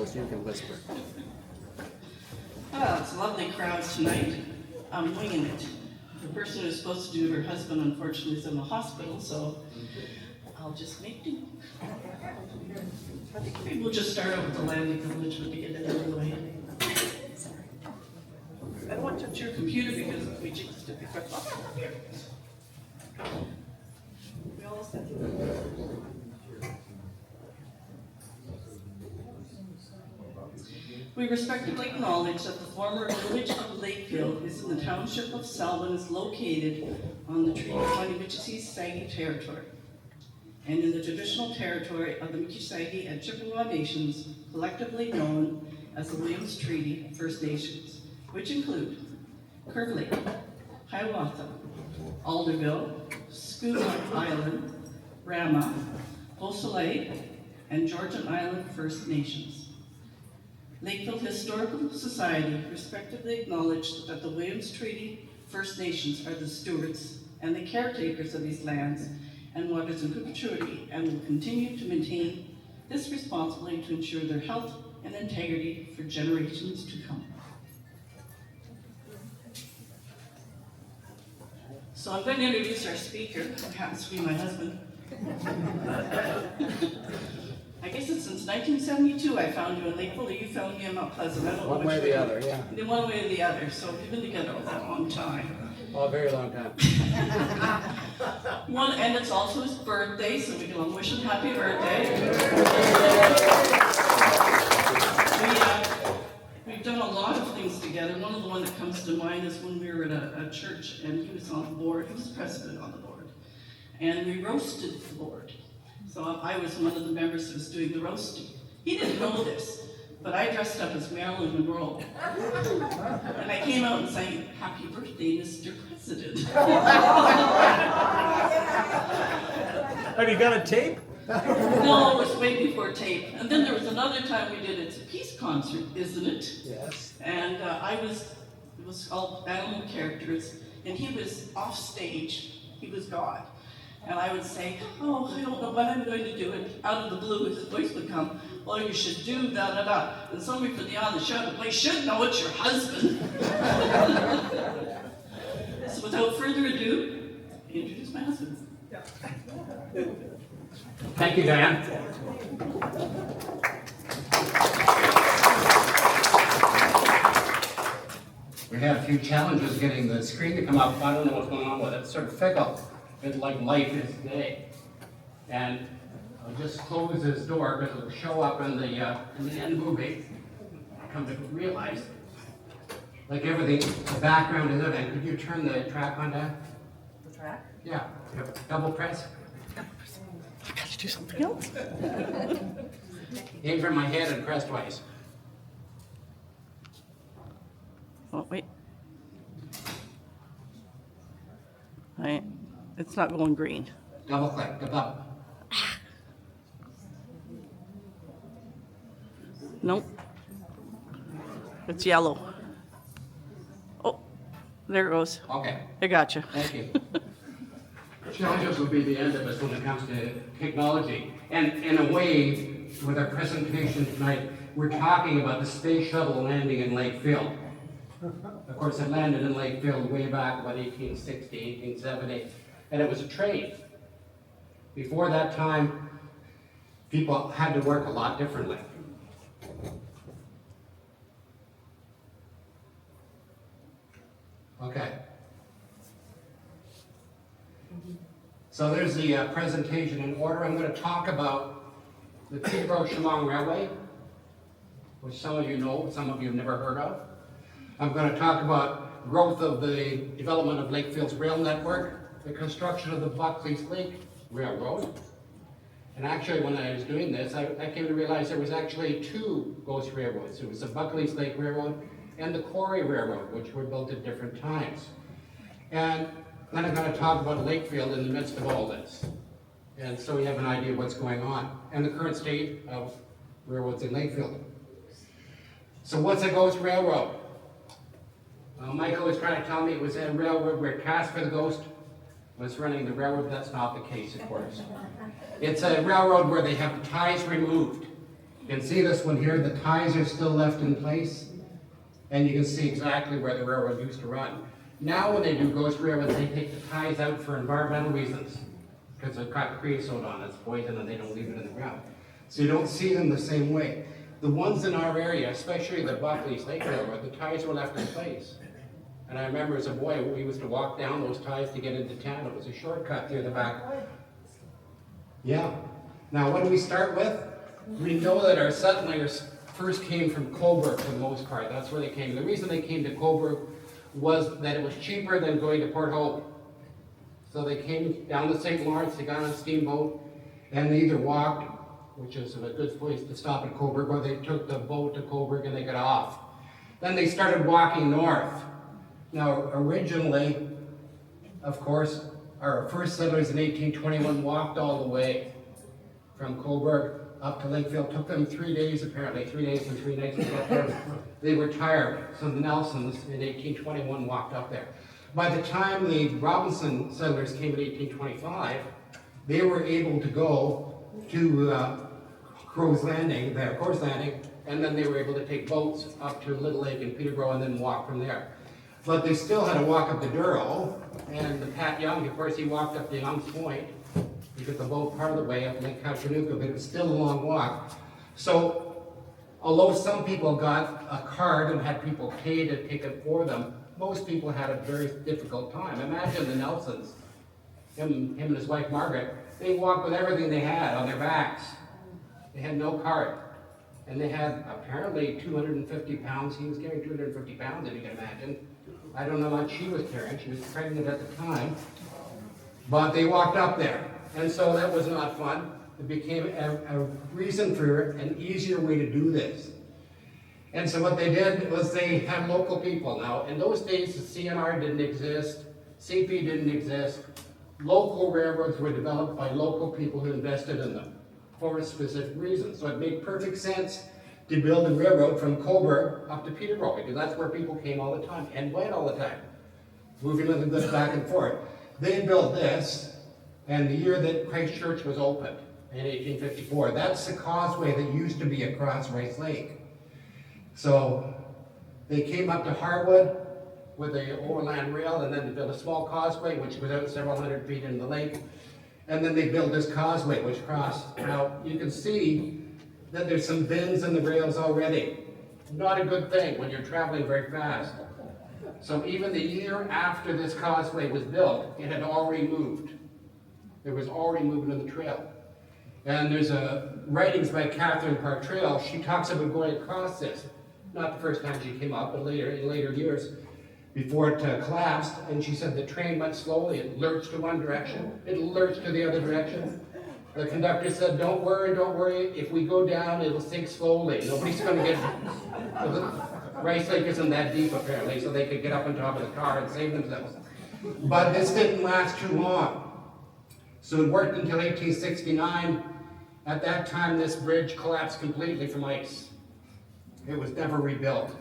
close, you can whisper. Well, it's a lovely crowd tonight. I'm winging it. The person who's supposed to do it, her husband, unfortunately is in the hospital, so I'll just make do. I think maybe we'll just start out with the landing acknowledgement to get it out of the way. I don't want to touch your computer because we jinxed it before. Oh, here. We all set? We respectfully acknowledge that the former village of Lakefield is in the township of Selwyn, is located on the Treaty Michissagi territory and in the traditional territory of the Michissagi and Chippewa nations, collectively known as the Williams Treaty First Nations, which include Curve Lake, Hiawatha, Alderville, Schoonamp Island, Rama, Beausoleil, and Georgian Island First Nations. Lakefield Historical Society respectively acknowledged that the Williams Treaty First Nations are the stewards and the caretakers of these lands and waters in perpetuity, and will continue to maintain this responsibility to ensure their health and integrity for generations to come. So I'm going to introduce our speaker, who happens to be my husband. I guess it's since 1972 I found you in Lakefield, or you found me in Mount Pleasant. I don't know One way or the other, yeah. One way or the other, so we've been together for that long time. Oh, a very long time. And it's also his birthday, so we can wish him happy birthday. We've done a lot of things together. One of the ones that comes to mind is when we were at a church and he was on the board, he was president on the board, and we roasted the board. So I was one of the members who was doing the roasting. He didn't know this, but I dressed up as Marilyn Monroe. And I came out and sang, "Happy birthday, Mr. President." Have you got a tape? No, it was way before tape. And then there was another time we did It's a Peace concert, isn't it? Yes. And it was called Animal Characters, and he was off stage. He was God. And I would say, "Oh, I don't know what I'm going to do." And out of the blue, his voice would come, "Well, you should do da-da-da." And somebody from the on the show to play should know it's your husband. So without further ado, introduce my husband. Thank you, Diane. We had a few challenges getting the screen to come up. I don't know what's going on with it. It's sort of fickle. It's like life is today. And I'll just close this door because it'll show up in the end movie. I come to realize, like everything, the background is everything. Could you turn the track on down? The track? Yeah. Double press. I got to do something else. Aim for my head and press twice. Oh, wait. It's not going green. Double click. Above. Nope. It's yellow. Oh, there it goes. Okay. I got you. Thank you. Challenges will be the end of us when it comes to technology. And in a way, with our presentation tonight, we're talking about the space shuttle landing in Lakefield. Of course, it landed in Lakefield way back about 1860, 1870, and it was a train. Before that time, people had to work a lot differently. Okay. So there's the presentation in order. I'm going to talk about the Peterborough Chemong Railway, which some of you know, some of you have never heard of. I'm going to talk about growth of the development of Lakefield's rail network, the construction of the Buckley Lake Railroad. And actually, when I was doing this, I came to realize there was actually two ghost railroads. There was the Buckley Lake Railroad and the Quarry Railroad, which were built at different times. And then I'm going to talk about Lakefield in the midst of all this. And so we have an idea of what's going on and the current state of railroads in Lakefield. So what's a ghost railroad? Well, Michael was trying to tell me it was a railroad where Casper the Ghost was running the railroad. That's not the case, of course. It's a railroad where they have the ties removed. You can see this one here, the ties are still left in place, and you can see exactly where the railroad used to run. Now when they do ghost railroads, they take the ties out for environmental reasons, because they've got creosote on it, it's poison, and they don't leave it in the ground. So you don't see them the same way. The ones in our area, especially the Buckley's Lake Railroad, the ties were left in place. And I remember as a boy, we used to walk down those ties to get into town. It was a shortcut through the back. Yeah. Now, what do we start with? We know that our settlers first came from Coburg for the most part. That's where they came. The reason they came to Coburg was that it was cheaper than going to Port Hope. So they came down the St. Lawrence, they got on a steamboat, and they either walked, which is a good place to stop at Coburg, or they took the boat to Coburg and they got off. Then they started walking north. Now, originally, of course, our first settlers in 1821 walked all the way from Coburg up to Lakefield. Took them 3 days, apparently, 3 days and 3 nights to get there. They were tired, so the Nelsons in 1821 walked up there. By the time the Robinson settlers came in 1825, they were able to go to Crow's Landing, Course Landing, and then they were able to take boats up to Little Lake in Peterborough and then walk from there. But they still had to walk up the Durrell, and the Pat Young, of course, he walked up to Young's Point. He took the boat part of the way up Lake Cachanuka, but it was still a long walk. So, although some people got a card and had people pay to take it for them, most people had a very difficult time. Imagine the Nelsons, him and his wife Margaret, they walked with everything they had on their backs. They had no cart. And they had apparently 250 pounds. He was carrying 250 pounds, if you can imagine. I don't know how much she was carrying. She was pregnant at the time. But they walked up there. And so that was not fun. It became a reason for an easier way to do this. And so what they did was they had local people. Now, in those days, the CNR didn't exist. CP didn't exist. Local railroads were developed by local people who invested in them for a specific reason. So it made perfect sense to build a railroad from Coburg up to Peterborough, because that's where people came all the time and went all the time, moving little bit back and forth. They built this, and the year that Christchurch was opened, in 1854, that's the causeway that used to be across Rice Lake. So they came up to Harwood with the overland rail, and then they built a small causeway, which was out several hundred feet in the lake. And then they built this causeway, which crossed. Now, you can see that there's some bends in the rails already. Not a good thing when you're traveling very fast. So even the year after this causeway was built, it had already moved. There was already movement in the trail. And there's writings by Catherine Partrail. She talks about going across this. Not the first time she came up, but in later years, before it collapsed. And she said the train went slowly. It lurched to one direction. It lurched to the other direction. The conductor said, don't worry. If we go down, it'll sink slowly. Nobody's going to get... Rice Lake isn't that deep, apparently, so they could get up on top of the car and save themselves. But this didn't last too long. So it worked until 1869. At that time, this bridge collapsed completely from ice. It was never rebuilt.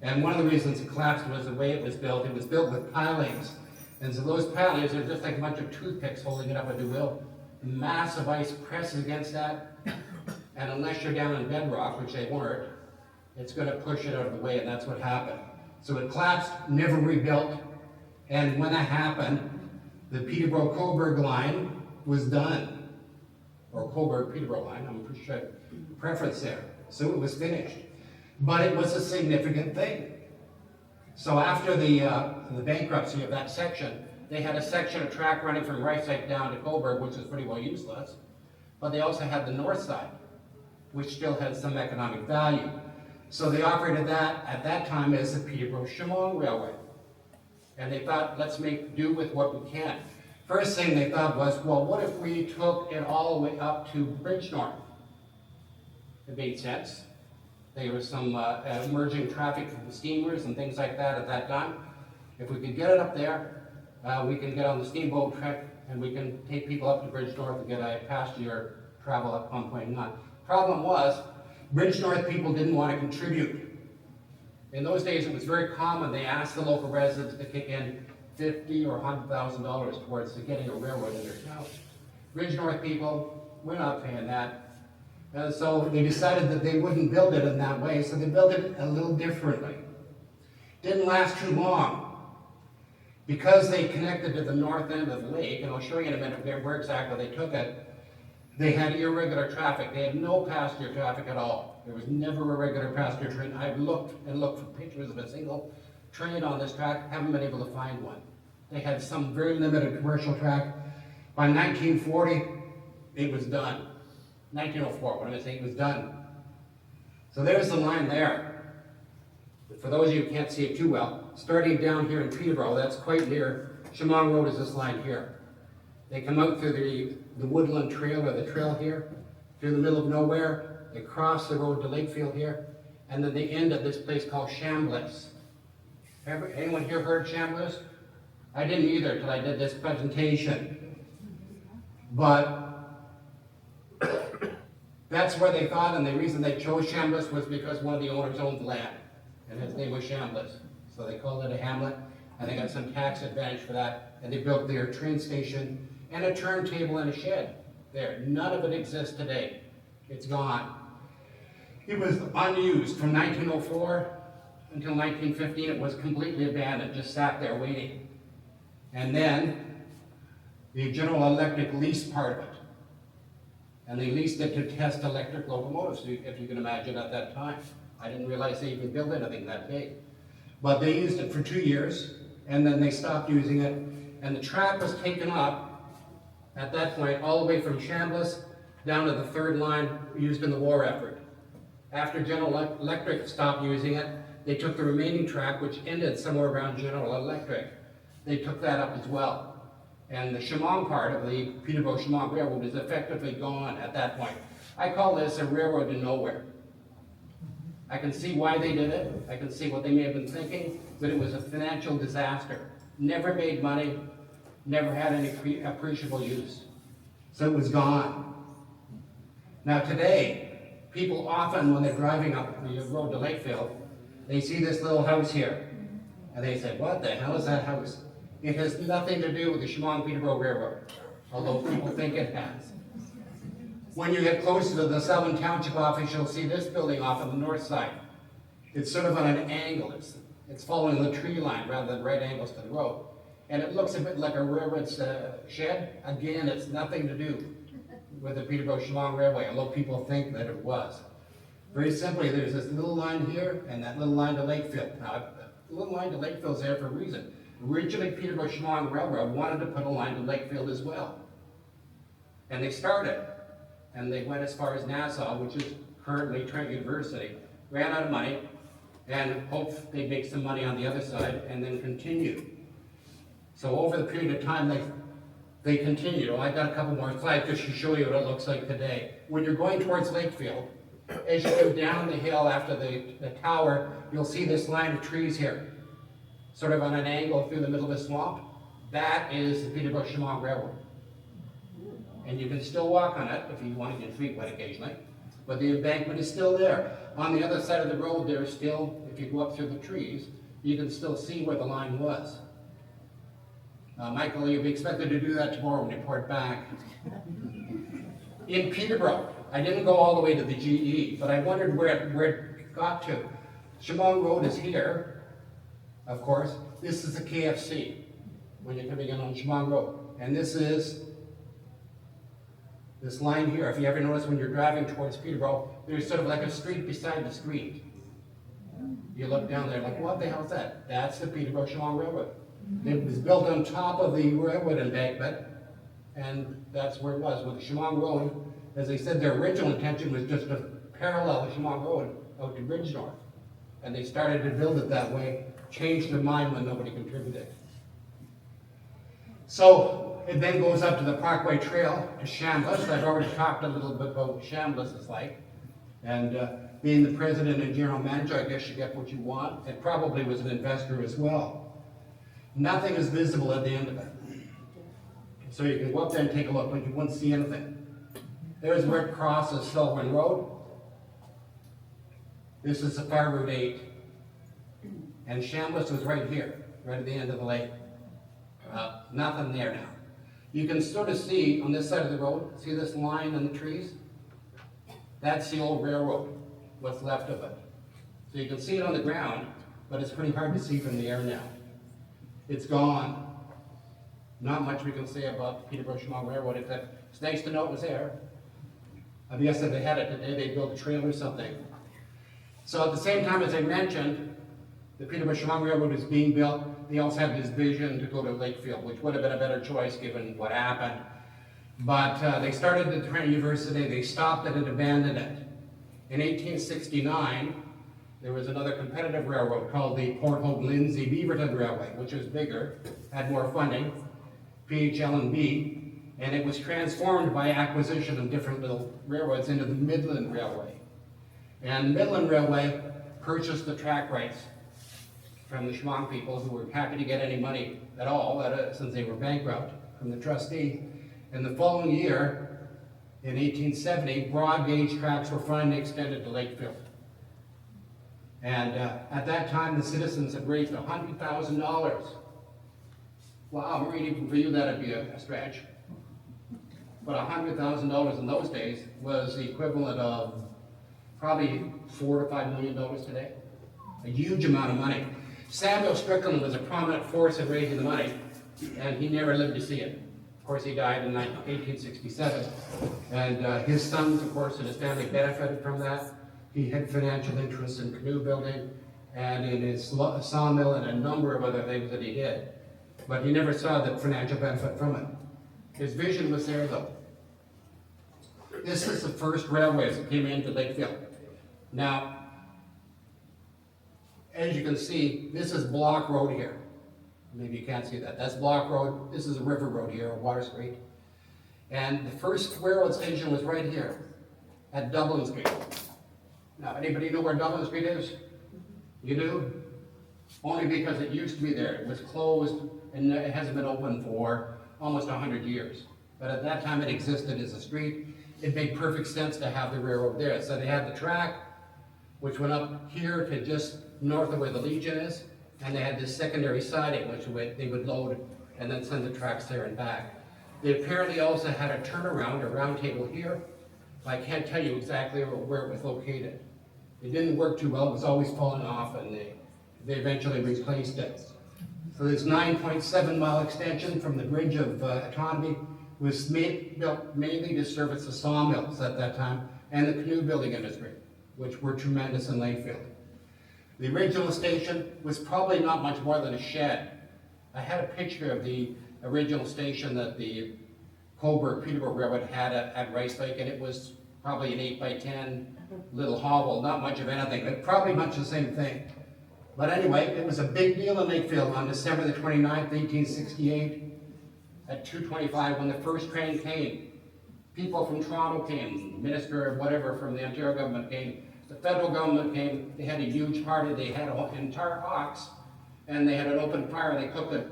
And one of the reasons it collapsed was the way it was built. It was built with pilings. And so those pilings are just like a bunch of toothpicks holding it up, if you will. Massive ice presses against that. And unless you're down in bedrock, which they weren't, it's going to push it out of the way, and that's what happened. So it collapsed, never rebuilt. And when that happened, the Peterborough-Coburg line was done. Or Coburg-Peterborough line, I'm pretty sure preference there. So it was finished. But it was a significant thing. So after the bankruptcy of that section, they had a section of track running from Rice Lake down to Coburg, which was pretty well useless. But they also had the north side, which still had some economic value. So they operated that at that time as the Peterborough Chemong Railway. And they thought, let's make do with what we can. First thing they thought was, well, what if we took it all the way up to Bridgenorth? It made sense. There was some emerging traffic from the steamers and things like that at that time. If we could get it up there, we can get on the steamboat trek and we can take people up to Bridgenorth and get a passenger travel up 1.9. Problem was, Bridgenorth people didn't want to contribute. In those days, it was very common. They asked the local residents to kick in $50,000 or $100,000 towards getting a railroad in their town. Bridgenorth people, we're not paying that. And so they decided that they wouldn't build it in that way, so they built it a little differently. Didn't last too long. Because they connected to the north end of the lake, and I'll show you in a minute where exactly they took it, they had irregular traffic. They had no passenger traffic at all. There was never a regular passenger train. I've looked and looked for pictures of a single train on this track, haven't been able to find one. They had some very limited commercial track. By 1940, it was done. 1904, what am I saying? It was done. So there's the line there. For those of you who can't see it too well, starting down here in Peterborough, that's quite near, Chemong Road is this line here. They come out through the woodland trail, or the trail here, through the middle of nowhere, they cross the road to Lakefield here, and then they end at this place called Chambliss. Anyone here heard Chambliss? I didn't either till I did this presentation. But that's where they thought, and the reason they chose Chambliss was because one of the owners owned the land, and his name was Chambliss. So they called it a hamlet, and they got some tax advantage for that, and they built their train station and a turntable and a shed there. None of it exists today. It's gone. It was unused from 1904 until 1915. It was completely abandoned, just sat there waiting. And then the General Electric leased part of it. And they leased it to test electric locomotives, if you can imagine at that time. I didn't realize they even built anything that big. But they used it for 2 years, and then they stopped using it. And the track was taken up at that point all the way from Chambliss down to the third line used in the war effort. After General Electric stopped using it, they took the remaining track, which ended somewhere around General Electric. They took that up as well. And the Chemong part of the Peterborough Chemong Railroad is effectively gone at that point. I call this a railroad to nowhere. I can see why they did it. I can see what they may have been thinking, but it was a financial disaster. Never made money, never had any appreciable use. So it was gone. Now today, people often, when they're driving up the road to Lakefield, they see this little house here. And they say, what the hell is that house? It has nothing to do with the Chemong Peterborough Railroad, although people think it has. When you get closer to the Southern Township office, you'll see this building off on the north side. It's sort of on an angle. It's following the tree line rather than right angles to the road. And it looks a bit like a railroad shed. Again, it's nothing to do with the Peterborough Chemong Railway, although people think that it was. Very simply, there's this little line here and that little line to Lakefield. Now, the little line to Lakefield is there for a reason. Originally, Peterborough Chemong Railroad wanted to put a line to Lakefield as well. And they started. And they went as far as Nassau, which is currently Trent University, ran out of money, and hoped they'd make some money on the other side, and then continue. So over the period of time, they continued. Oh, I've got a couple more slides just to show you what it looks like today. When you're going towards Lakefield, as you go down the hill after the tower, you'll see this line of trees here, sort of on an angle through the middle of the swamp. That is the Peterborough Chemong Railroad. And you can still walk on it if you want to get feet wet occasionally. But the embankment is still there. On the other side of the road, there's still, if you go up through the trees, you can still see where the line was. Michael, you'll be expected to do that tomorrow when you report back. In Peterborough, I didn't go all the way to the GE, but I wondered where it got to. Chemong Road is here, of course. This is the KFC when you're coming in on Chemong Road. And this is this line here. If you ever notice when you're driving towards Peterborough, there's sort of like a street beside the street. You look down there like, what the hell is that? That's the Peterborough Chemong Railroad. It was built on top of the railroad embankment, and that's where it was. With the Chemong Road, as I said, their original intention was just to parallel the Chemong Road out to Bridgenorth. And they started to build it that way, changed their mind when nobody contributed. So it then goes up to the Parkway Trail to Chambliss. I've already talked a little bit about what Chambliss is like. And being the president and general manager, I guess you get what you want. It probably was an investor as well. Nothing is visible at the end of it. So you can go up there and take a look, but you wouldn't see anything. There's where it crosses Sylvan Road. This is the Fire Route 8. And Chambliss was right here, right at the end of the lake. Nothing there now. You can sort of see on this side of the road, see this line in the trees? That's the old railroad, what's left of it. So you can see it on the ground, but it's pretty hard to see from the air now. It's gone. Not much we can say about the Peterborough Chemong Railroad, except it's nice to know it was there. I guess if they had it today, they'd build a trail or something. So at the same time, as I mentioned, the Peterborough Chemong Railroad is being built. They also had this vision to go to Lakefield, which would have been a better choice given what happened. But they started at Trent University, they stopped it and abandoned it. In 1869, there was another competitive railroad called the Port Hope-Lindsay-Beaverton Railway, which was bigger, had more funding, PHL&B, and it was transformed by acquisition of different little railroads into the Midland Railway. And the Midland Railway purchased the track rights from the Chemong people, who were happy to get any money at all, since they were bankrupt, from the trustee. And the following year, in 1870, broad gauge tracks were finally extended to Lakefield. And at that time, the citizens had raised $100,000. Wow, Marie, for you that'd be a stretch. But $100,000 in those days was the equivalent of probably $4 to $5 million today. A huge amount of money. Samuel Strickland was a prominent force in raising the money, and he never lived to see it. Of course, he died in 1867, and his sons, of course, and his family benefited from that. He had financial interests in canoe building and in his sawmill and a number of other things that he did. But he never saw the financial benefit from it. His vision was there, though. This is the first railways that came into Lakefield. Now, as you can see, this is Block Road here. Maybe you can't see that. That's Block Road. This is a river road here, or Water Street. And the first railroad station was right here, at Dublin Street. Now, anybody know where Dublin Street is? You do? Only because it used to be there. It was closed, and it hasn't been open for almost 100 years. But at that time, it existed as a street. It made perfect sense to have the railroad there. So they had the track, which went up here to just north of where the Legion is, and they had this secondary siding, which they would load and then send the tracks there and back. They apparently also had a turnaround, a round table here. I can't tell you exactly where it was located. It didn't work too well. It was always falling off, and they eventually replaced it. So this 9.7 mile extension from the Bridge of Autonomy was built mainly to service the sawmills at that time and the canoe building industry, which were tremendous in Lakefield. The original station was probably not much more than a shed. I had a picture of the original station that the Coburg Peterborough Railway had at Rice Lake, and it was probably an 8x10 little hovel, not much of anything, but probably much the same thing. But anyway, it was a big deal in Lakefield on December the 29th, 1868, at 2:25 when the first train came. People from Toronto came, minister or whatever from the Ontario government came, the federal government came. They had a huge party. They had an entire ox, and they had an open fire, and they cooked it.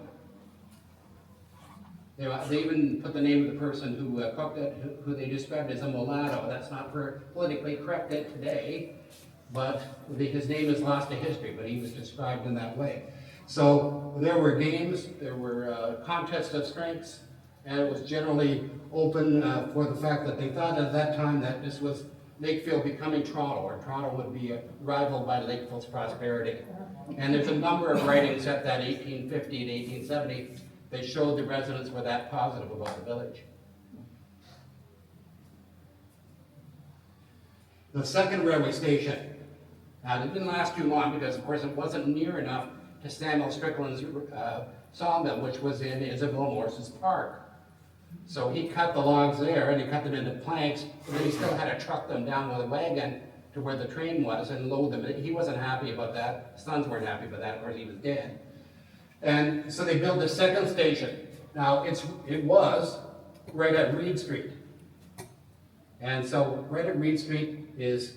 They even put the name of the person who cooked it, who they described as a mulatto. That's not politically correct today, but his name is lost to history, but he was described in that way. So there were games, there were contests of strengths, and it was generally open for the fact that they thought at that time that this was Lakefield becoming Toronto, or Toronto would be rivaled by Lakefield's prosperity. And there's a number of writings at that 1850 to 1870 that showed the residents were that positive about the village. The second railway station. Now, it didn't last too long because, of course, it wasn't near enough to Samuel Strickland's sawmill, which was in Isabel Morse's Park. So he cut the logs there, and he cut them into planks, but then he still had to truck them down with a wagon to where the train was and load them. He wasn't happy about that. His sons weren't happy about that. Of course, he was dead. And so they built the second station. Now, it was right at Reed Street. And so right at Reed Street is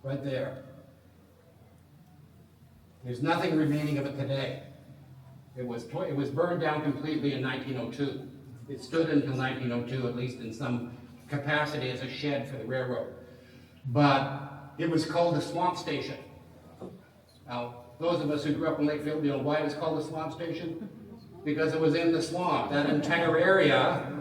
right there. There's nothing remaining of it today. It was burned down completely in 1902. It stood until 1902, at least in some capacity, as a shed for the railroad. But it was called the Swamp Station. Now, those of us who grew up in Lakefield, you know why it was called the Swamp Station? Because it was in the swamp. That entire area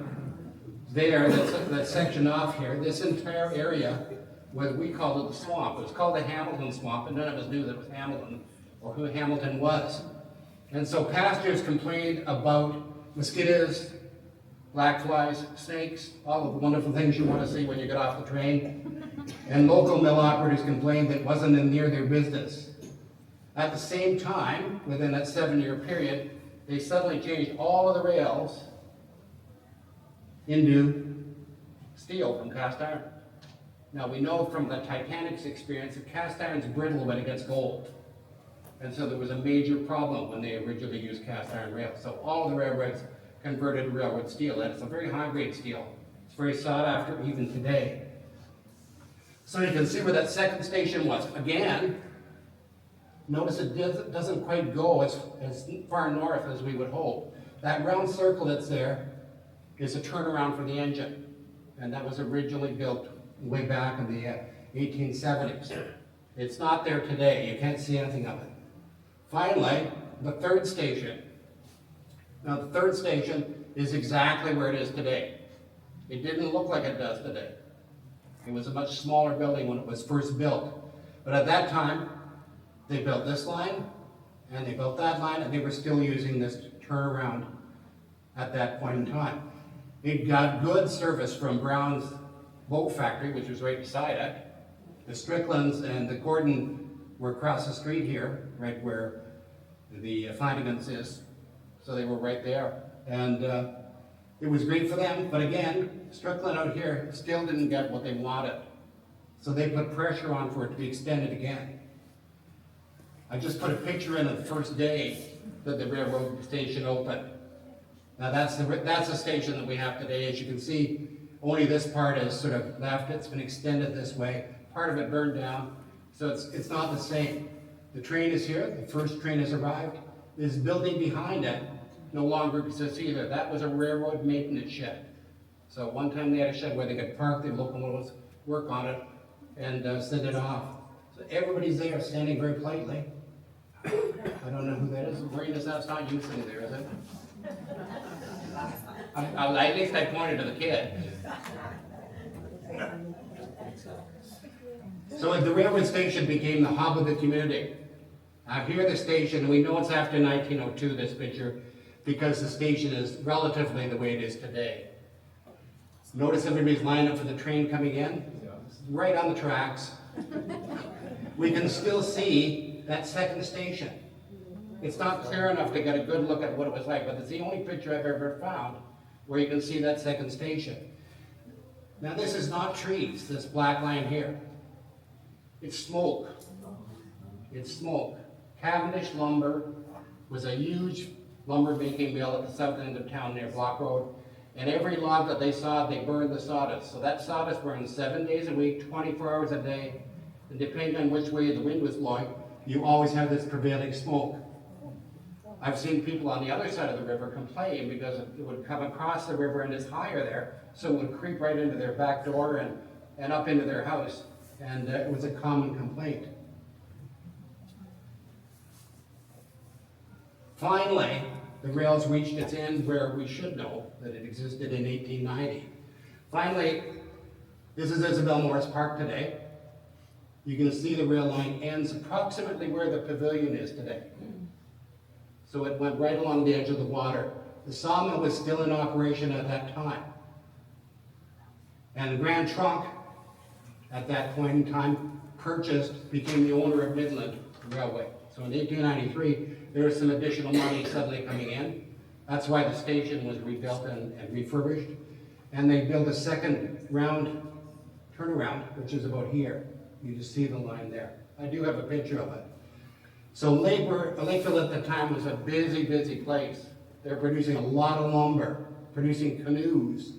there, that section off here, this entire area, what we called it the swamp. It was called the Hamilton Swamp, and none of us knew that it was Hamilton or who Hamilton was. And so pastors complained about mosquitoes, black flies, snakes, all of the wonderful things you want to see when you get off the train. And local mill operators complained that it wasn't near their business. At the same time, within that 7-year period, they suddenly changed all of the rails into steel from cast iron. Now we know from the Titanic's experience that cast iron's brittle when it gets cold. And so there was a major problem when they originally used cast iron rails. So all the railroads converted to railroad steel, and it's a very high grade steel. It's very sought after even today. So you can see where that second station was. Again, notice it doesn't quite go as far north as we would hope. That round circle that's there is a turnaround for the engine. And that was originally built way back in the 1870s. It's not there today. You can't see anything of it. Finally, the third station. Now the third station is exactly where it is today. It didn't look like it does today. It was a much smaller building when it was first built. But at that time, they built this line, and they built that line, and they were still using this turnaround at that point in time. It got good service from Brown's boat factory, which was right beside it. The Stricklands and the Gordon were across the street here, right where the Flanagans is. So they were right there. And it was great for them, but again, Strickland out here still didn't get what they wanted. So they put pressure on for it to be extended again. I just put a picture in of the first day that the railroad station opened. Now that's the station that we have today. As you can see, only this part is sort of left. It's been extended this way. Part of it burned down, so it's not the same. The train is here. The first train has arrived. This building behind it no longer exists either. That was a railroad maintenance shed. So one time they had a shed where they could park the locomotives, work on it, and send it off. So everybody's there standing very politely. I don't know who that is. Marina, that's not you sitting there, is it? At least I pointed to the kid. So the railroad station became the hub of the community. Here the station, we know it's after 1902, this picture, because the station is relatively the way it is today. Notice everybody's lined up for the train coming in, right on the tracks. We can still see that second station. It's not clear enough to get a good look at what it was like, but it's the only picture I've ever found where you can see that second station. Now this is not trees, this black line here. It's smoke. It's smoke. Cavendish Lumber was a huge lumber making mill at the south end of town near Block Road. And every log that they sawed, they burned the sawdust. So that sawdust burned 7 days a week, 24 hours a day. And depending on which way the wind was blowing, you always have this prevailing smoke. I've seen people on the other side of the river complain because it would come across the river and it's higher there, so it would creep right into their back door and up into their house, and it was a common complaint. Finally, the rails reached its end where we should know that it existed in 1890. Finally, this is Isabel Morris Park today. You can see the rail line ends approximately where the pavilion is today. So it went right along the edge of the water. The sawmill was still in operation at that time. And the Grand Trunk, at that point in time, became the owner of Midland Railway. So in 1893, there was some additional money suddenly coming in. That's why the station was rebuilt and refurbished. And they built a second round turnaround, which is about here. You just see the line there. I do have a picture of it. So Lakefield at the time was a busy, busy place. They're producing a lot of lumber, producing canoes,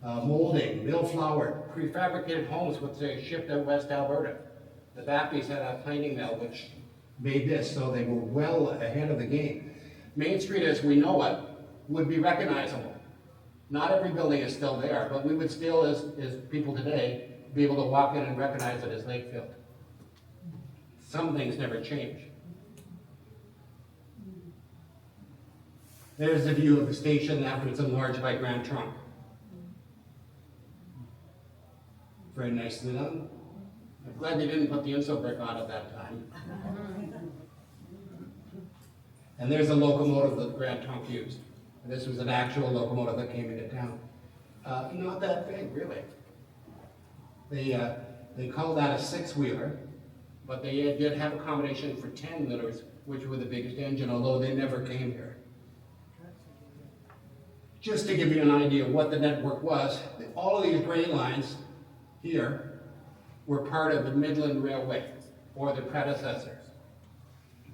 molding, mill flour, prefabricated homes, which they shipped out West Alberta. The Bappies had a planing mill which made this, so they were well ahead of the game. Main Street as we know it would be recognizable. Not every building is still there, but we would still, as people today, be able to walk in and recognize it as Lakefield. Some things never change. There's a view of the station after it's enlarged by Grand Trunk. very nicely done. I'm glad they didn't put the insult brick on at that time. And there's a locomotive that Grand Trunk used. And this was an actual locomotive that came into town. Not that big, really. They called that a six-wheeler, but they did have accommodation for 10-wheelers, which were the biggest engine, although they never came here. Just to give you an idea of what the network was, all of these gray lines here were part of the Midland Railway, or the predecessor.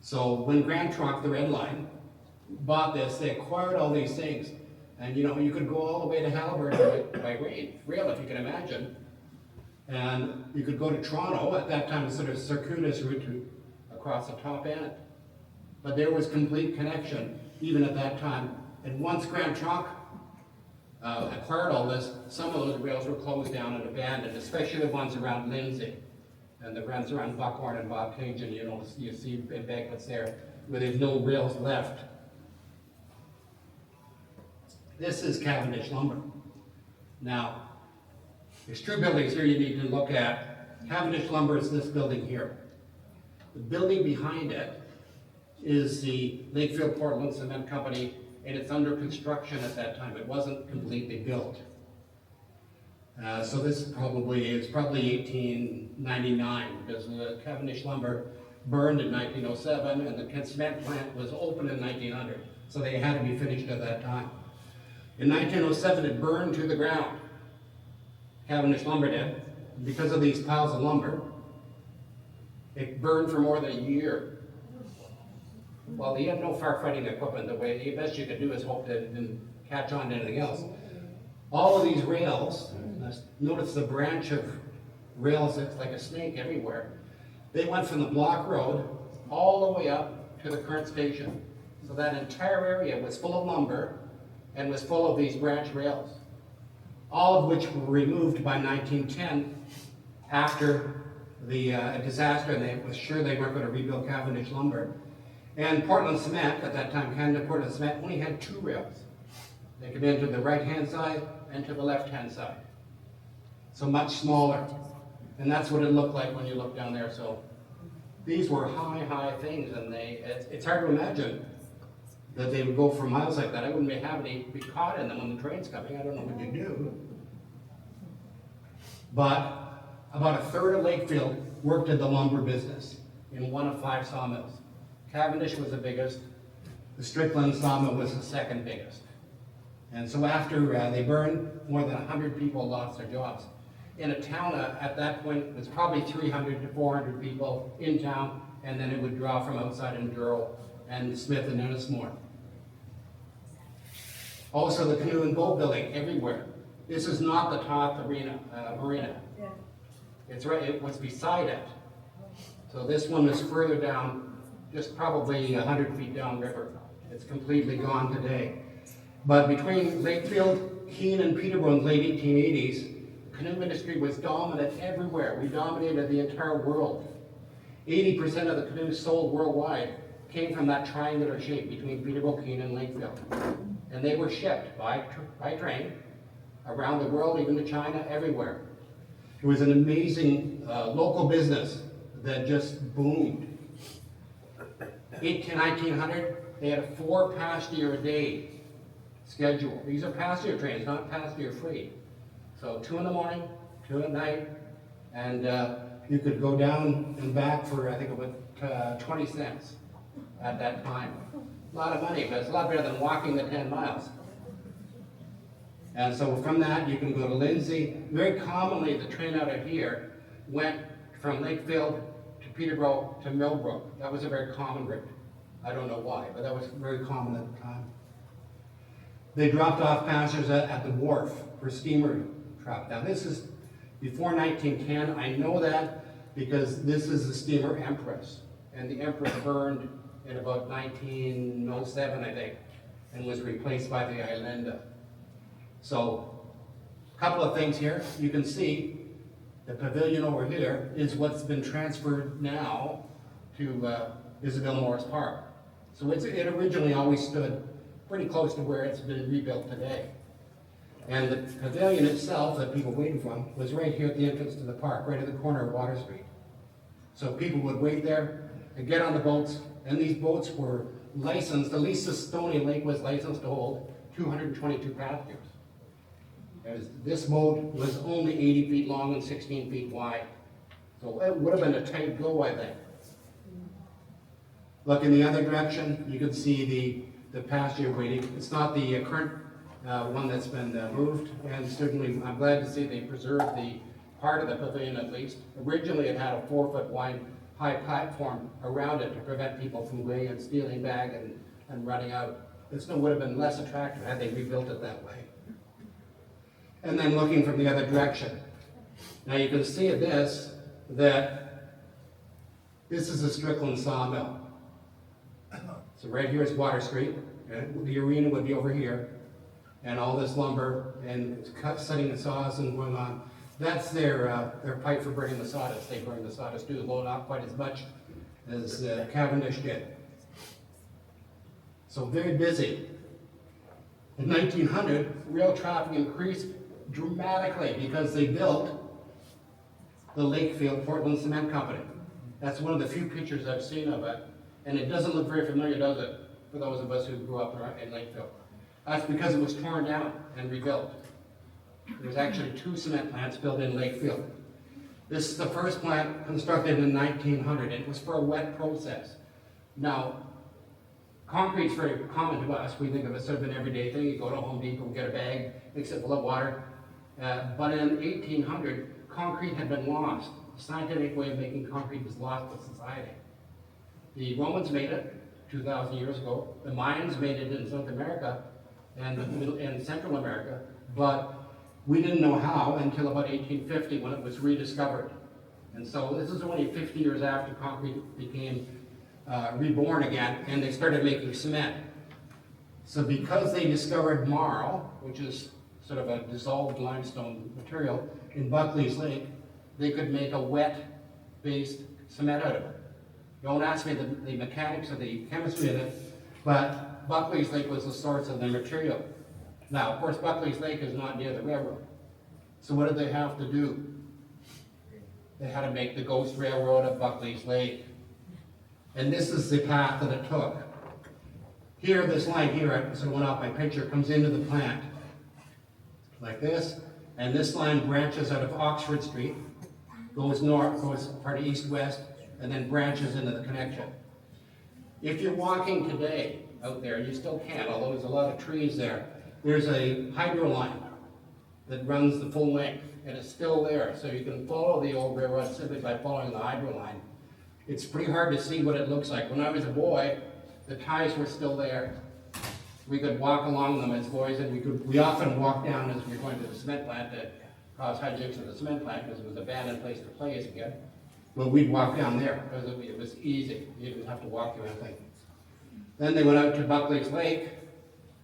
So when Grand Trunk, the red line, bought this, they acquired all these things. And you know, you could go all the way to Haliburton by rail, if you can imagine. And you could go to Toronto, at that time, a sort of circuitous route across the top end. But there was complete connection, even at that time. And once Grand Trunk acquired all this, some of those rails were closed down and abandoned, especially the ones around Lindsay. And the ones around Buckhorn and Bobcaygeon, you see embankments there where there's no rails left. This is Cavendish lumber. Now, there's two buildings here you need to look at. Cavendish lumber is this building here. The building behind it is the Lakefield Portland Cement Company, and it's under construction at that time. It wasn't completely built. So this is probably 1899, because the Cavendish lumber burned in 1907, and the cement plant was open in 1900. So they had to be finished at that time. In 1907, it burned to the ground. Cavendish lumber did. Because of these piles of lumber, it burned for more than a year. Well, they had no firefighting equipment. The best you could do is hope that it didn't catch on to anything else. All of these rails, notice the branch of rails that's like a snake everywhere. They went from the block road all the way up to the current station. So that entire area was full of lumber and was full of these branch rails, all of which were removed by 1910 after the disaster, and they were sure they weren't going to rebuild Cavendish lumber. And Portland Cement, at that time, Canada Portland Cement, only had two rails. They could enter the right-hand side and to the left-hand side. So much smaller. And that's what it looked like when you look down there. So these were high things, and it's hard to imagine that they would go for miles like that. I wouldn't be happy to be caught in them when the train's coming. I don't know what you do. But about a third of Lakefield worked in the lumber business in one of 5 sawmills. Cavendish was the biggest. The Strickland sawmill was the second biggest. And so after they burned, more than 100 people lost their jobs. In a town at that point, it was probably 300 to 400 people in town, and then it would draw from outside in Durrell and Smith and Ennismore. Also, the canoe and boat building everywhere. This is not the top marina. Yeah. It's right. It was beside it. So this one is further down, just probably 100 feet downriver. It's completely gone today. But between Lakefield, Keene, and Peterborough in the late 1880s, the canoe industry was dominant everywhere. We dominated the entire world. 80% of the canoes sold worldwide came from that triangular shape between Peterborough, Keene, and Lakefield. And they were shipped by train around the world, even to China, everywhere. It was an amazing local business that just boomed. 1900, they had a 4 passenger a day schedule. These are passenger trains, not passenger free. So 2 in the morning, 2 at night, and you could go down and back for, I think, about 20 cents at that time. A lot of money, but it's a lot better than walking the 10 miles. And so from that, you can go to Lindsay. Very commonly, the train out of here went from Lakefield to Peterborough to Millbrook. That was a very common route. I don't know why, but that was very common at the time. They dropped off passengers at the wharf for steamer traffic. Now this is before 1910. I know that because this is the steamer Empress. And the Empress burned in about 1907, I think, and was replaced by the Islinda. So, a couple of things here. You can see the pavilion over here is what's been transferred now to Isabel Morris Park. So it originally always stood pretty close to where it's been rebuilt today. And the pavilion itself that people waited from was right here at the entrance to the park, right at the corner of Water Street. So people would wait there and get on the boats, and these boats were licensed, at least the Stony Lake was licensed to hold 222 passengers. This boat was only 80 feet long and 16 feet wide. So it would have been a tight go, I think. Look in the other direction, you can see the passenger waiting. It's not the current one that's been moved, and certainly I'm glad to see they preserved the part of the pavilion at least. Originally it had a 4-foot wide high platform around it to prevent people from going and stealing bag and running out. This would have been less attractive had they rebuilt it that way. And then looking from the other direction. Now you can see that this is a Strickland sawmill. So right here is Water Street, and the arena would be over here, and all this lumber and setting the saws and going on. That's their pipe for burning the sawdust. They burn the sawdust too, though not quite as much as Cavendish did. So very busy. In 1900, rail traffic increased dramatically because they built the Lakefield Portland Cement Company. That's one of the few pictures I've seen of it, and it doesn't look very familiar, does it, for those of us who grew up in Lakefield? That's because it was torn down and rebuilt. There's actually 2 cement plants built in Lakefield. This is the first plant constructed in 1900. It was for a wet process. Now, concrete's very common to us. We think of it sort of an everyday thing. You go to Home Depot, get a bag, mix it full of water. But in 1800, concrete had been lost. The scientific way of making concrete was lost to society. The Romans made it 2,000 years ago. The Mayans made it in South America and Central America, but we didn't know how until about 1850 when it was rediscovered. And so this is only 50 years after concrete became reborn again, and they started making cement. So because they discovered marl, which is sort of a dissolved limestone material, in Buckley's Lake, they could make a wet-based cement out of it. Don't ask me the mechanics or the chemistry of it, but Buckley's Lake was the source of the material. Now, of course, Buckley's Lake is not near the railroad. So what did they have to do? They had to make the ghost railroad of Buckley's Lake. And this is the path that it took. Here, this line here, I sort of went off my picture, comes into the plant. Like this. And this line branches out of Oxford Street, goes north, goes part of east-west, and then branches into the connection. If you're walking today out there, you still can, although there's a lot of trees there, there's a hydro line that runs the full length, and it's still there. So you can follow the old railroad simply by following the hydro line. It's pretty hard to see what it looks like. When I was a boy, the ties were still there. We could walk along them as boys, and we often walked down as we were going to the cement plant to cause hijinks at the cement plant because it was an abandoned place to play as a kid. Well, we'd walk down there because it was easy. You didn't have to walk through anything. Then they went out to Buckley's Lake,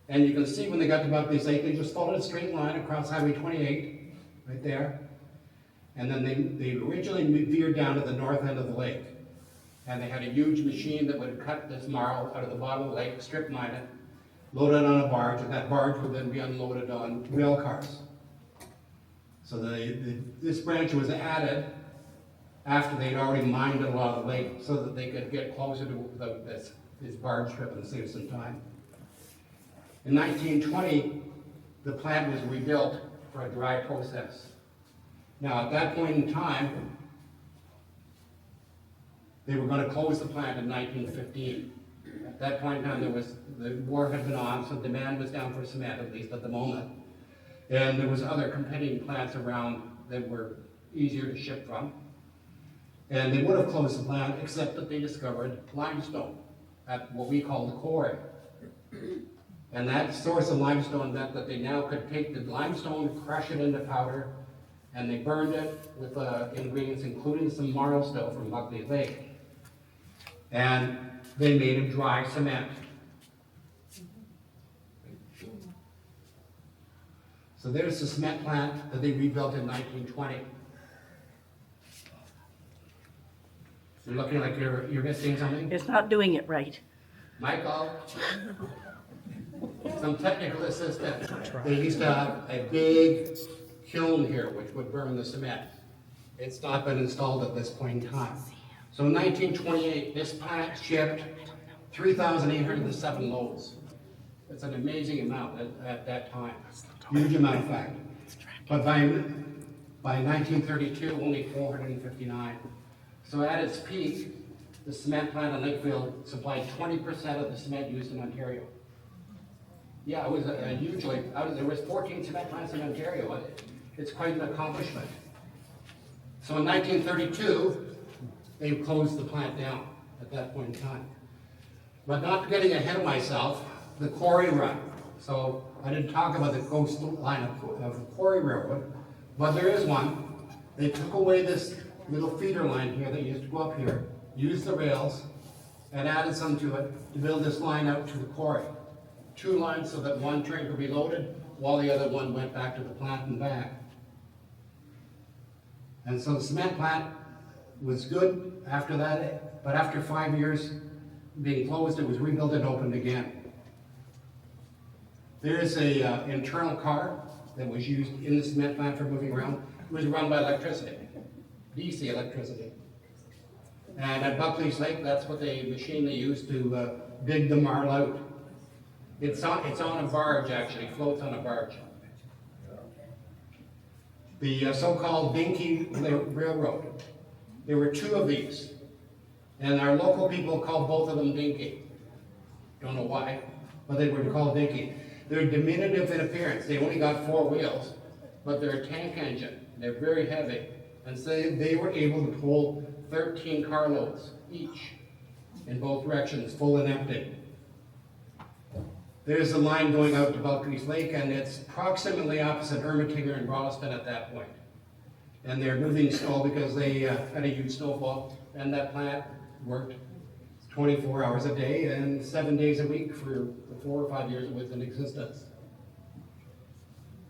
and you can see when they got to Buckley's Lake, they just followed a straight line across Highway 28, right there. And then they originally veered down to the north end of the lake. And they had a huge machine that would cut this marl out of the bottom of the lake, strip mine it, load it on a barge, and that barge would then be unloaded on rail cars. So this branch was added after they'd already mined a lot of the lake so that they could get closer to this barge trip and save some time. In 1920, the plant was rebuilt for a dry process. Now, at that point in time, they were going to close the plant in 1915. At that point in time, the war had been on, so demand was down for cement, at least at the moment. And there was other competing plants around that were easier to ship from. And they would have closed the plant, except that they discovered limestone at what we call the quarry. And that source of limestone meant that they now could take the limestone, crush it into powder, and they burned it with ingredients including some marl still from Buckley Lake. And they made a dry cement. So there's the cement plant that they rebuilt in 1920. You're looking like you're missing something? It's not doing it right. Michael? some technical assistance. They used to have a big kiln here which would burn the cement. It's not been installed at this point in time. So in 1928, this plant shipped 3,807 loads. It's an amazing amount at that time. Huge amount, in fact. But by 1932, only 459. So at its peak, the cement plant in Lakefield supplied 20% of the cement used in Ontario. Yeah, it was a huge, there was 14 cement plants in Ontario. It's quite an accomplishment. So in 1932, they closed the plant down at that point in time. But not getting ahead of myself, the Quarry run. So I didn't talk about the coastline of the Quarry Railroad, but there is one. They took away this little feeder line here that used to go up here, used the rails, and added some to it to build this line out to the quarry. 2 lines so that one train could be loaded while the other one went back to the plant and back. And so the cement plant was good after that, but after 5 years being closed, it was rebuilt and opened again. There's a internal car that was used in the cement plant for moving around. It was run by electricity, DC electricity. And at Buckley's Lake, that's what the machine they used to dig the marl out. It's on a barge, actually, floats on a barge. The so-called Dinky Railroad. There were 2 of these, and our local people called both of them Dinky. Don't know why, but they were called Dinky. They're diminutive in appearance. They only got 4 wheels, but they're a tank engine. They're very heavy, and so they were able to pull 13 carloads each in both directions, full and empty. There's a line going out to Buckley's Lake, and it's approximately opposite Ermatinger and Boston at that point. And they're moving snow because they had a huge snowfall, and that plant worked 24 hours a day and 7 days a week for the 4 or 5 years it was in existence.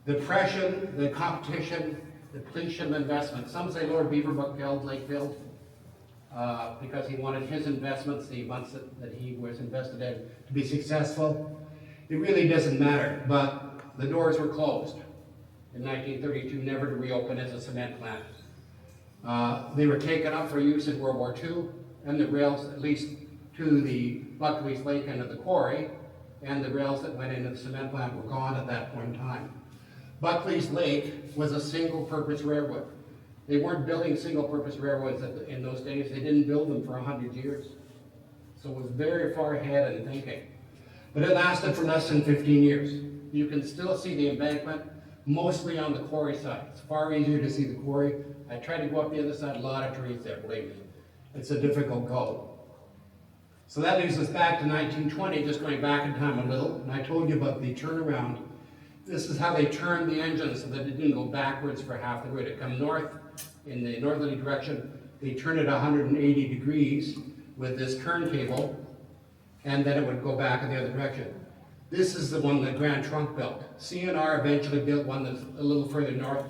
The depression, the competition, depletion of investment. Some say Lord Beaverbrook killed Lakefield because he wanted his investments, the months that he was invested in, to be successful. It really doesn't matter, but the doors were closed in 1932, never to reopen as a cement plant. They were taken up for use in World War II, and the rails, at least to the Buckley's Lake end of the quarry, and the rails that went into the cement plant were gone at that point in time. Buckley's Lake was a single-purpose railroad. They weren't building single-purpose railroads in those days. They didn't build them for 100 years. So it was very far ahead in thinking. But it lasted for less than 15 years. You can still see the embankment, mostly on the quarry side. It's far easier to see the quarry. I tried to go up the other side, a lot of trees there, believe me. It's a difficult go. So that leads us back to 1920, just going back in time a little. And I told you about the turnaround. This is how they turned the engine so that it didn't go backwards for half the route. It come north in the northerly direction. They turn it 180 degrees with this turntable, and then it would go back in the other direction. This is the one that Grand Trunk built. CNR eventually built one that's a little further north.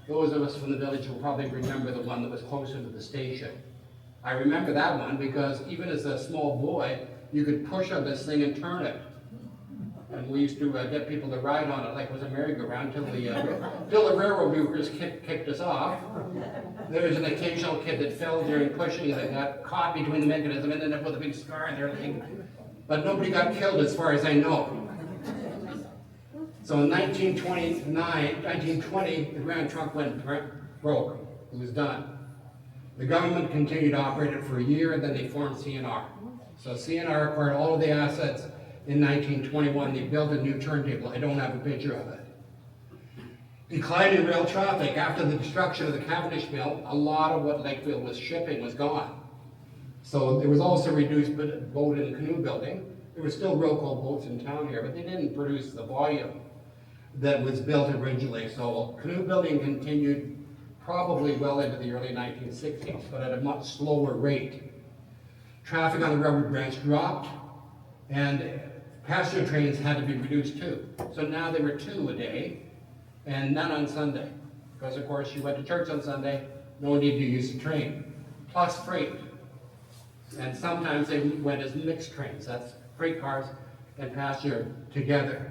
Those of us from the village will probably remember the one that was closer to the station. I remember that one because even as a small boy, you could push on this thing and turn it. And we used to get people to ride on it like it was a merry-go-round till the railroad workers kicked us off. There was an occasional kid that fell during pushing and got caught between the mechanism and ended up with a big scar in their leg. But nobody got killed as far as I know. So in 1920, the Grand Trunk went broke. It was done. The government continued to operate it for a year, and then they formed CNR. So CNR acquired all of the assets in 1921. They built a new turntable. I don't have a picture of it. Decline in rail traffic. After the destruction of the Cavendish Mill, a lot of what Lakefield was shipping was gone. So there was also reduced boat and canoe building. There were still row boats in town here, but they didn't produce the volume that was built originally. So canoe building continued probably well into the early 1960s, but at a much slower rate. Traffic on the railroad branch dropped, and passenger trains had to be reduced too. So now there were 2 a day, and none on Sunday. Because of course you went to church on Sunday, no need to use the train. Plus freight. And sometimes they went as mixed trains. That's freight cars and passenger together.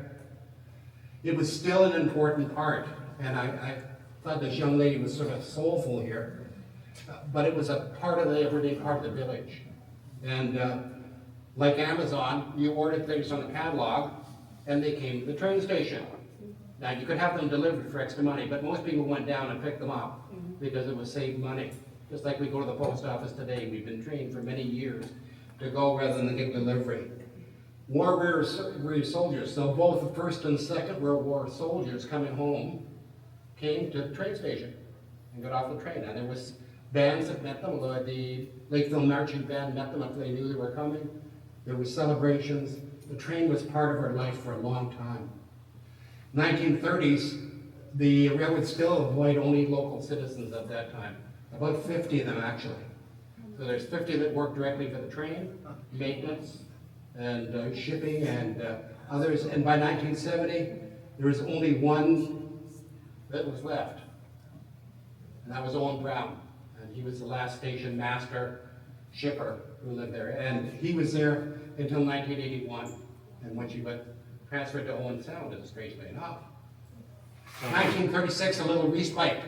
it was still an important part. And I thought this young lady was sort of soulful here, but it was a part of the everyday part of the village. And like Amazon, you ordered things on the catalog, and they came to the train station. Now, you could have them delivered for extra money, but most people went down and picked them up because it was saved money. Just like we go to the post office today, we've been trained for many years to go rather than get delivery. War weary soldiers, so both the First and Second World War soldiers coming home came to the train station and got off the train. And there was bands that met them, the Lakefield Marching Band met them if they knew they were coming. There were celebrations. The train was part of our life for a long time. 1930s, the railroad still employed only local citizens at that time, about 50 of them actually. So there's 50 that worked directly for the train, maintenance, and shipping, and others. And by 1970, there was only one that was left, and that was Owen Brown. And he was the last station master shipper who lived there. And he was there until 1981, and when she got transferred to Owen Sound, strangely enough. 1936, a little respite.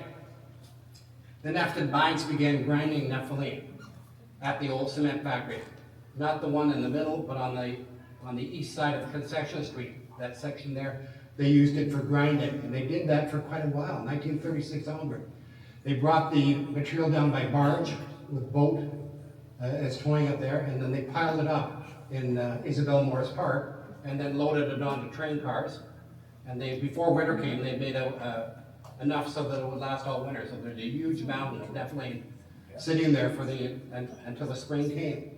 The Nefton mines began grinding nepheline at the old cement factory. Not the one in the middle, but on the east side of Concession Street, that section there. They used it for grinding, and they did that for quite a while, 1936 onward. They brought the material down by barge with boat as towing it there, and then they piled it up in Isabel Morris Park, and then loaded it onto train cars. And they, before winter came, they made enough so that it would last all winter. So there's a huge mountain of nepheline sitting there for until the spring came.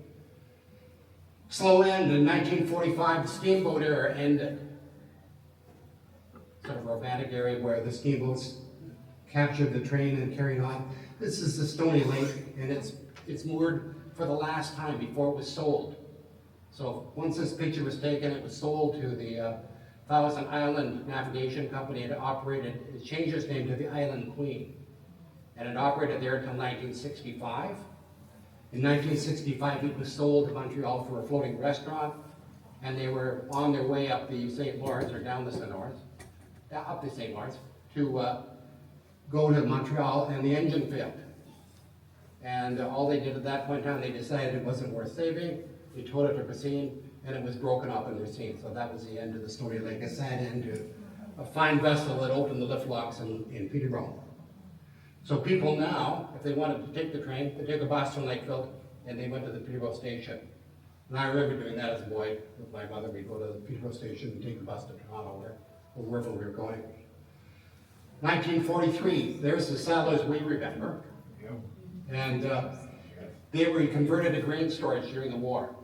Slow end in 1945, the steamboat era ended. Sort of a romantic area where the steamboats captured the train and carried on. This is the Stony Lake, and it's moored for the last time before it was sold. So once this picture was taken, it was sold to the Thousand Island Navigation Company. It changed its name to the Island Queen. And it operated there until 1965. In 1965, it was sold to Montreal for a floating restaurant, and they were on their way up the St. Lawrence, or down the St. Lawrence, up the St. Lawrence, to go to Montreal, and the engine failed. And all they did at that point in time, they decided it wasn't worth saving. They towed it to Racine, and it was broken up in Racine. So that was the end of the Stony Lake, a sad end to a fine vessel that opened the lift locks in Peterborough. So people now, if they wanted to take the train, they took a bus from Lakefield, and they went to the Peterborough station. And I remember doing that as a boy with my mother. We'd go to the Peterborough station and take the bus to Toronto or wherever we were going. 1943, there's the Saddlers we remember. And they were converted to grain storage during the war.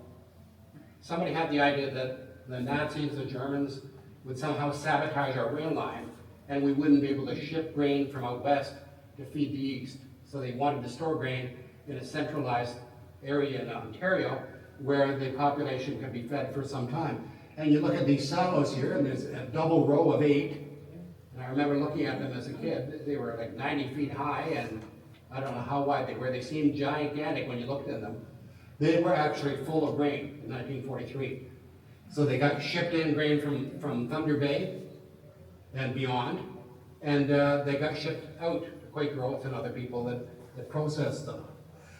Somebody had the idea that the Nazis, the Germans, would somehow sabotage our rail line, and we wouldn't be able to ship grain from out west to feed the east. So they wanted to store grain in a centralized area in Ontario where the population could be fed for some time. And you look at these silos here, and there's a double row of 8. And I remember looking at them as a kid. They were like 90 feet high, and I don't know how wide they were. They seemed gigantic when you looked at them. They were actually full of grain in 1943. So they got shipped in grain from Thunder Bay and beyond, and they got shipped out to Quaker Oats and other people that processed them.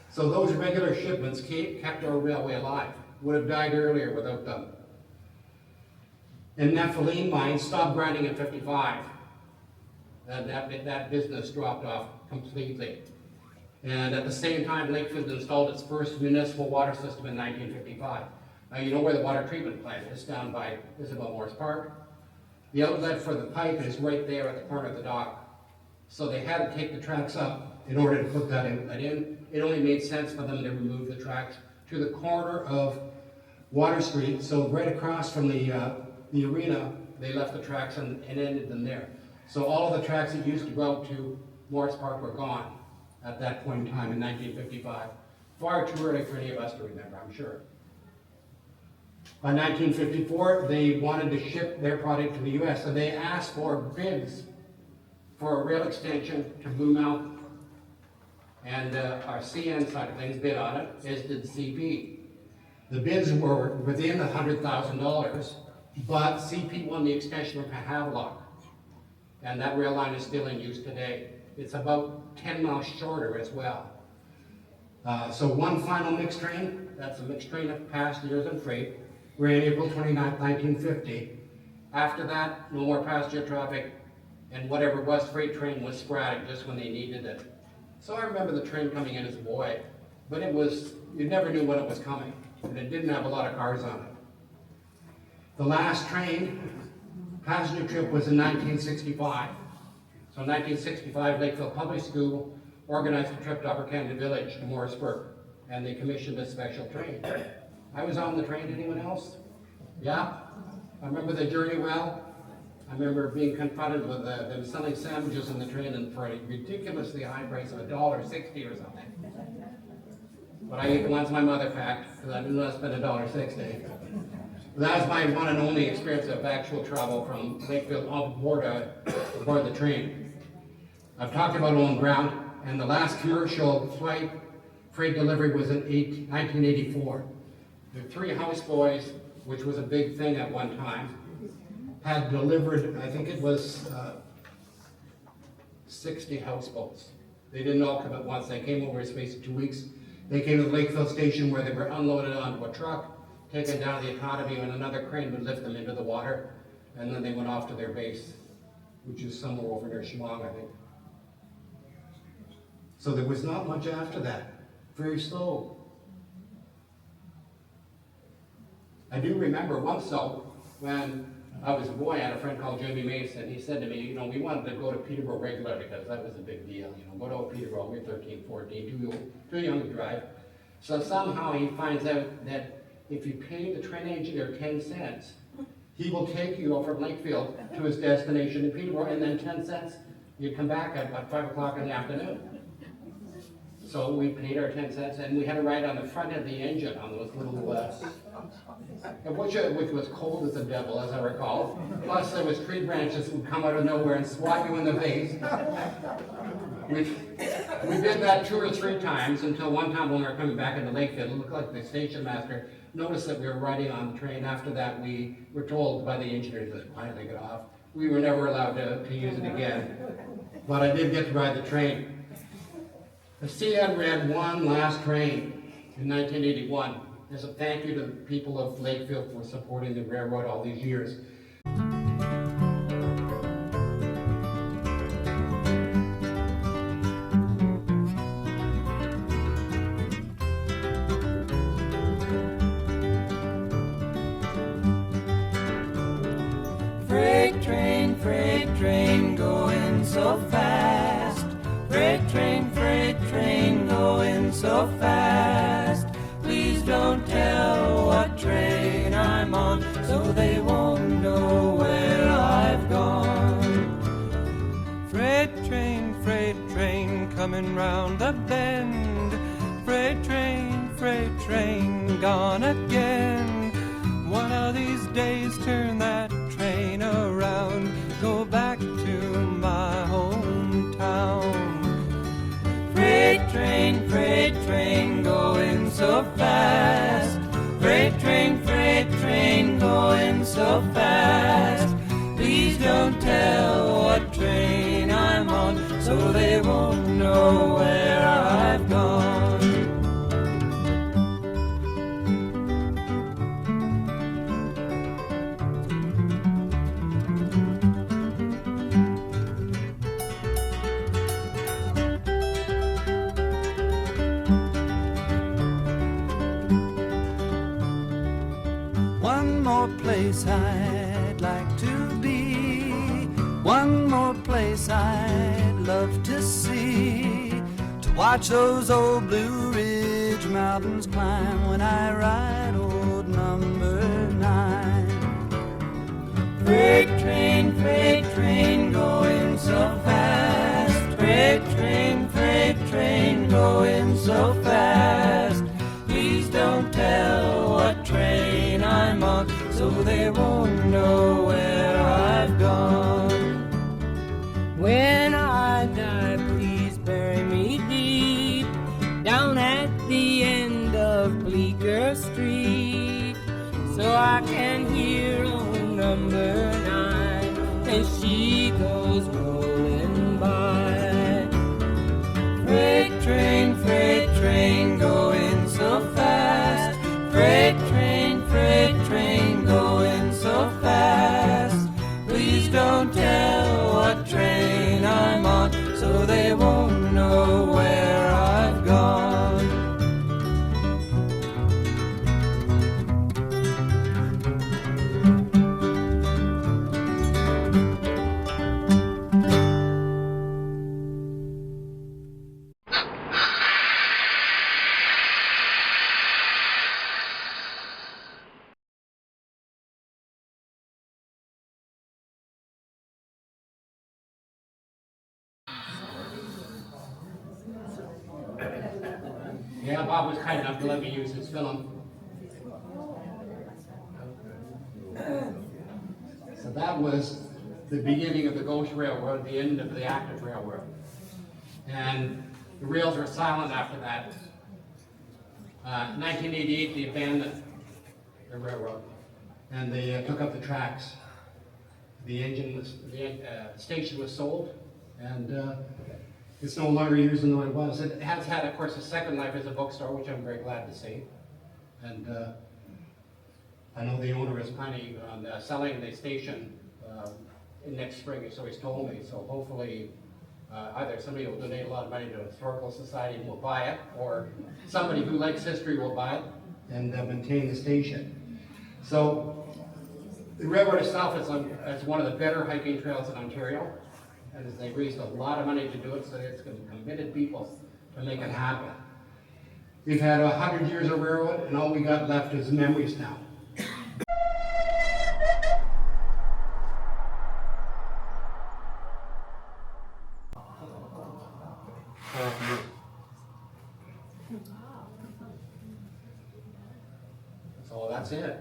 So those regular shipments kept our railway alive. Would have died earlier without them. And nepheline mines stopped grinding in 55. And that business dropped off completely. And at the same time, Lakefield installed its first municipal water system in 1955. Now you know where the water treatment plant is, down by Isabel Morris Park. The outlet for the pipe is right there at the corner of the dock. So they had to take the tracks up in order to put that in. It only made sense for them to remove the tracks to the corner of Water Street. So right across from the arena, they left the tracks and ended them there. So all of the tracks that used to go out to Morris Park were gone at that point in time in 1955. Far too early for any of us to remember, I'm sure. By 1954, they wanted to ship their product to the US, so they asked for bids for a rail extension to Blue Mountain. And our CN side of things bid on it, as did CP. The bids were within $100,000, but CP won the extension from Havelock, and that rail line is still in use today. It's about 10 miles shorter as well. So one final mixed train, that's a mixed train of passengers and freight, ran April 29, 1950. After that, no more passenger traffic, and whatever was freight train was sporadic just when they needed it. So I remember the train coming in as a boy, but it was, you never knew when it was coming, and it didn't have a lot of cars on it. The last train passenger trip was in 1965. So in 1965, Lakefield Public School organized a trip to Upper Canada Village to Morrisburg, and they commissioned a special train. I was on the train. Anyone else? Yeah? I remember the journey well. I remember being confronted with them selling sandwiches in the train and for a ridiculously high price of $1.60 or something. But I ate the ones my mother packed because I didn't want to spend $1.60. That was my one and only experience of actual travel from Lakefield aboard the train. I've talked about own ground, and the last commercial freight delivery was in 1984. The 3 houseboys, which was a big thing at one time, had delivered, I think it was 60 houseboats. They didn't all come at once. They came over a space of 2 weeks. They came to the Lakefield station where they were unloaded onto a truck, taken down to the economy, and another crane would lift them into the water, and then they went off to their base, which is somewhere over near Chemong, I think. So there was not much after that. Very slow. I do remember once though, when I was a boy, I had a friend called Jimmy Mason. He said to me, you know, we wanted to go to Peterborough regular because that was a big deal. You know, go to Peterborough, we're 13, 14, too young to drive. So somehow he finds out that if you pay the train engineer 10 cents, he will take you from Lakefield to his destination in Peterborough, and then 10 cents, you'd come back at about 5 o'clock in the afternoon. So we paid our 10 cents, and we had a ride on the front of the engine on those little, which was cold as the devil, as I recall. Plus, there was tree branches that would come out of nowhere and swat you in the face. We did that 2 or 3 times until one time when we were coming back into Lakefield, it looked like the station master noticed that we were riding on the train. After that, we were told by the engineers that why did they get off? We were never allowed to use it again. But I did get to ride the train. The CN ran one last train in 1981 as a thank you to the people of Lakefield for supporting the railroad all these years. Freight train going so fast. Freight train going so fast. Please don't tell what train I'm on, so they won't know where I've gone. Freight train coming round the bend. Freight train gone again. One of these days turn that train around, go back to my hometown. Freight train going so fast. Freight train going so fast. Please don't tell what train I'm on, so they won't know where I've gone. One more place I'd like to be. One more place I'd love to see. To watch those old Blue Ridge mountains climb when I ride old number 9. Freight train going so fast. Freight train going so fast. Please don't tell what train I'm on, so they won't know where I've gone. When I die, please bury me deep down at the end of Bleecker Street, so I can hear only as she goes rolling by. Freight train going so fast. Freight train going so fast. Please don't tell what train I'm on, so they won't know where I've gone. Yeah, Bob was kind enough to let me use his film. So that was the beginning of the ghost railroad, the end of the active railroad. And the rails were silent after that. 1988, they abandoned the railroad, and they took up the tracks. The station was sold, and it's no longer used in the way it was. It has had, of course, a second life as a bookstore, which I'm very glad to see. And I know the owner is planning on selling the station next spring, so he's told me. So hopefully, either somebody will donate a lot of money to a historical society and will buy it, or somebody who likes history will buy it and maintain the station. So the railroad itself is one of the better hiking trails in Ontario. And they raised a lot of money to do it, so it's committed people to make it happen. We've had 100 years of railroad, and all we got left is memories now. So that's it.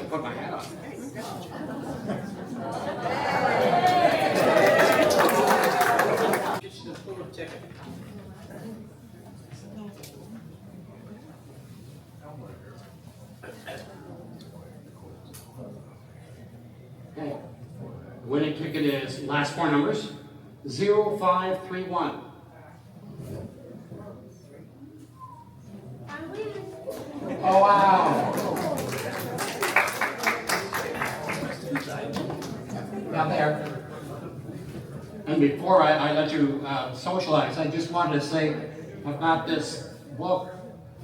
Put my hat on. Get you the full ticket. Okay. The winning ticket is last four numbers 0531. Oh wow! Down there. And before I let you socialize, I just wanted to say I've got this book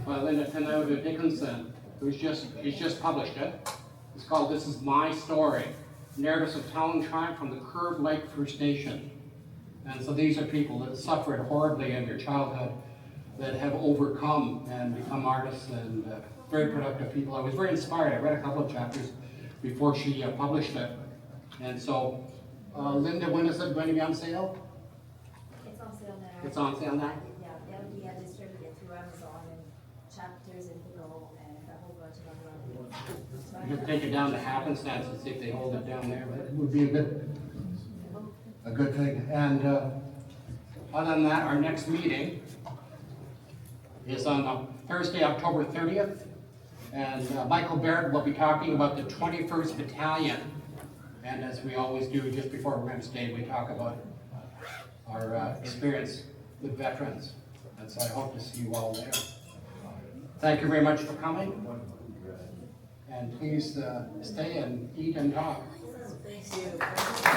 by Linda Tenoda Dickinson, who's just published it. It's called "This Is My Story: Narratives of Town Triumph from the Curved Lake First Nation." And so these are people that suffered horribly in their childhood, that have overcome and become artists and very productive people. I was very inspired. I read a couple of chapters before she published it. And so, Linda, when is it going to be on sale? It's on sale now. It's on sale now? Yeah, they'll be distributed through Amazon and Chapters and Google and a whole bunch of other You can take it down to Happenstance and see if they hold it down there. But it would be a good thing. And other than that, our next meeting is on Thursday, October 30th. And Michael Baird will be talking about the 21st Battalion. And as we always do, just before Remembrance Day, we talk about our experience with veterans. And so I hope to see you all there. Thank you very much for coming. And please stay and eat and talk. Thank you.